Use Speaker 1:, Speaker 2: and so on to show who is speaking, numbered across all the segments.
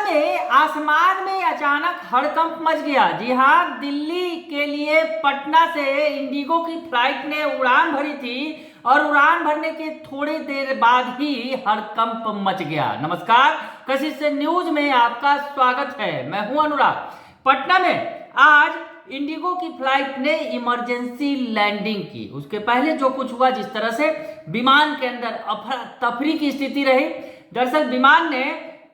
Speaker 1: में आसमान में अचानक हड़कंप मच गया। जी हाँ, दिल्ली के लिए पटना से इंडिगो की फ्लाइट ने उड़ान भरी थी और उड़ान भरने के थोड़ी देर बाद ही हड़कंप मच गया। नमस्कार, कशिश न्यूज में आपका स्वागत है। मैं हूं अनुराग। पटना में आज इंडिगो की फ्लाइट ने इमरजेंसी लैंडिंग की। उसके पहले जो कुछ हुआ, जिस तरह से विमान के अंदर अफरा तफरी की स्थिति रही। दरअसल विमान ने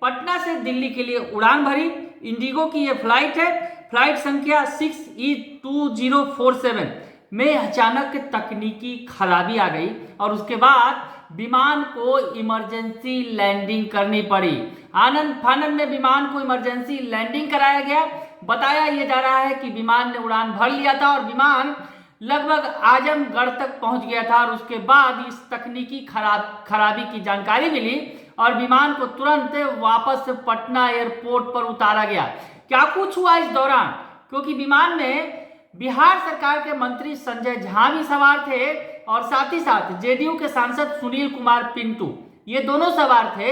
Speaker 1: पटना से दिल्ली के लिए उड़ान भरी। इंडिगो की यह फ्लाइट है, फ्लाइट संख्या 6E2047 में अचानक तकनीकी खराबी आ गई और उसके बाद विमान को इमरजेंसी लैंडिंग करनी पड़ी। आनंद फानन में विमान को इमरजेंसी लैंडिंग कराया गया। बताया यह जा रहा है कि विमान ने उड़ान भर लिया था और विमान लगभग आजमगढ़ तक पहुंच गया था और उसके बाद इस तकनीकी खराबी की जानकारी मिली और विमान को तुरंत वापस पटना एयरपोर्ट पर उतारा गया। क्या कुछ हुआ इस दौरान, क्योंकि विमान में बिहार सरकार के मंत्री संजय झा भी सवार थे और साथ ही साथ जेडीयू के सांसद सुनील कुमार पिंटू, ये दोनों सवार थे।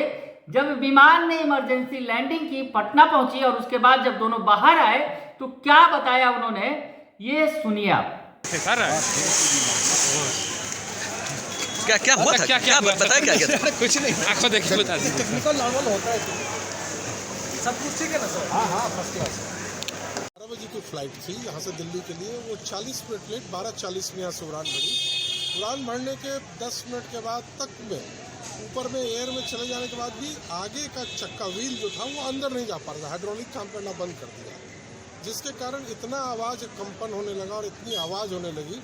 Speaker 1: जब विमान ने इमरजेंसी लैंडिंग की, पटना पहुंची और उसके बाद जब दोनों बाहर आए तो क्या बताया उन्होंने, ये सुनिए आप।
Speaker 2: क्या हुआ था? क्या बताया क्या था?
Speaker 3: कुछ नहीं, आंखों देखिए बता दीजिए।
Speaker 4: टेक्निकल नॉर्मल होता है, सब कुछ ठीक है ना सर? हाँ, फर्स्ट क्लास। 12 बजे की फ्लाइट थी यहाँ से दिल्ली के लिए। वो 40 मिनट लेट 12:40 में यहाँ से उड़ान भरी। उड़ान भरने के 10 मिनट के बाद तक में ऊपर में एयर में चले जाने के बाद भी आगे का चक्का व्हील जो था वो अंदर नहीं जा पा रहा था। हाइड्रोलिक काम करना बंद कर दिया, जिसके कारण इतना आवाज़ कंपन होने लगा और इतनी आवाज़ होने लगी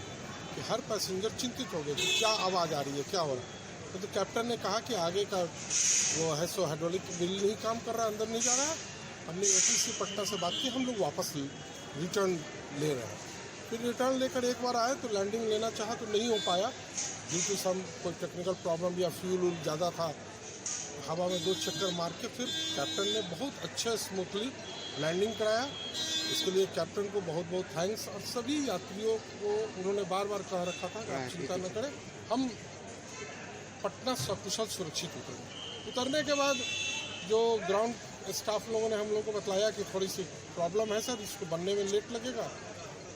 Speaker 4: कि हर पैसेंजर चिंतित हो गए कि क्या आवाज़ आ रही है, क्या हो रहा है। तो कैप्टन ने कहा कि आगे का वो है सो हाइड्रोलिक व्हील नहीं काम कर रहा है, अंदर नहीं जा रहा है। हमने ATC पटना से बात की, हम लोग वापस रिटर्न ले रहे हैं। फिर रिटर्न लेकर एक बार आए तो लैंडिंग लेना चाहा तो नहीं हो पाया, ड्यू टू सम कोई टेक्निकल प्रॉब्लम या फ्यूल ज़्यादा था। हवा में 2 चक्कर मार के फिर कैप्टन ने बहुत अच्छे स्मूथली लैंडिंग कराया। इसके लिए कैप्टन को बहुत बहुत थैंक्स। और सभी यात्रियों को उन्होंने बार बार कह रखा था कि आप चिंता न करें, हम पटना सकुशल सुरक्षित उतरने के बाद जो ग्राउंड स्टाफ लोगों ने हम लोगों को बतलाया कि थोड़ी सी प्रॉब्लम है सर, इसको बनने में लेट लगेगा,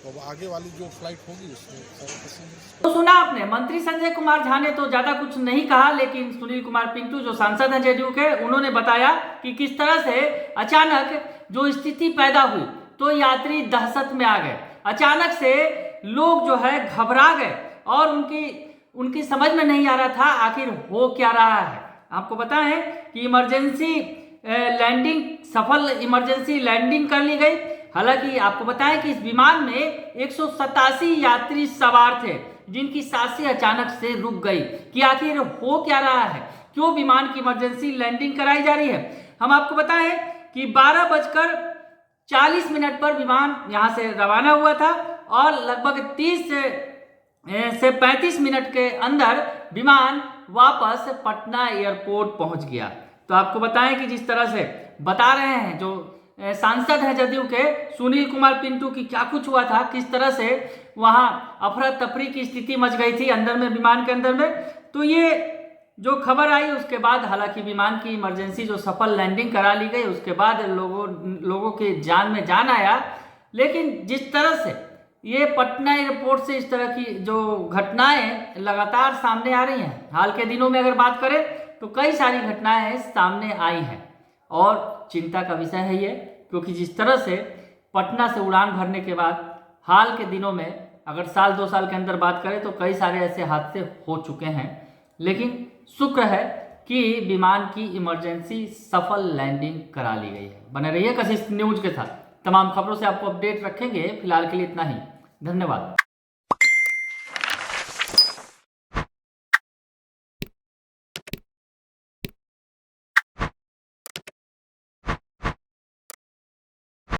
Speaker 4: तो आगे वाली जो फ्लाइट होगी उसमें सारे पैसेंजर्स।
Speaker 1: तो सुना आपने, मंत्री संजय कुमार झा ने तो ज्यादा कुछ नहीं कहा, लेकिन सुनील कुमार पिंटू जो सांसद हैं जेडीयू के, उन्होंने बताया कि किस तरह से अचानक जो स्थिति पैदा हुई तो यात्री दहशत में आ गए। अचानक से लोग जो है घबरा गए और उनकी समझ में नहीं आ रहा था आखिर हो क्या रहा है। आपको बताएं कि सफल इमरजेंसी लैंडिंग कर ली गई। हालांकि आपको बताएं कि इस विमान में 187 यात्री सवार थे, जिनकी सांसें अचानक से रुक गई कि आखिर हो क्या रहा है, क्यों विमान की इमरजेंसी लैंडिंग कराई जा रही है। हम आपको बताएं कि 12:40 पर विमान यहां से रवाना हुआ था और लगभग 30 से 35 मिनट के अंदर विमान वापस पटना एयरपोर्ट पहुंच गया। तो आपको बताएं कि जिस तरह से बता रहे हैं जो सांसद हैं जदयू के सुनील कुमार पिंटू की, क्या कुछ हुआ था, किस तरह से वहां अफरा तफरी की स्थिति मच गई थी अंदर में, विमान के अंदर में। तो ये जो खबर आई उसके बाद हालांकि विमान की इमरजेंसी जो सफल लैंडिंग करा ली गई, उसके बाद लोगों के जान में जान आया। लेकिन जिस तरह से ये पटना एयरपोर्ट से इस तरह की जो घटनाएं लगातार सामने आ रही हैं, हाल के दिनों में अगर बात करें तो कई सारी घटनाएं सामने आई हैं और चिंता का विषय है ये, क्योंकि जिस तरह से पटना से उड़ान भरने के बाद हाल के दिनों में अगर साल 2 साल के अंदर बात करें तो कई सारे ऐसे हादसे हो चुके हैं। लेकिन शुक्र है कि विमान की इमरजेंसी सफल लैंडिंग करा ली गई है। बने रहिए कशिश न्यूज के साथ, तमाम खबरों से आपको अपडेट रखेंगे। फिलहाल के लिए इतना ही, धन्यवाद।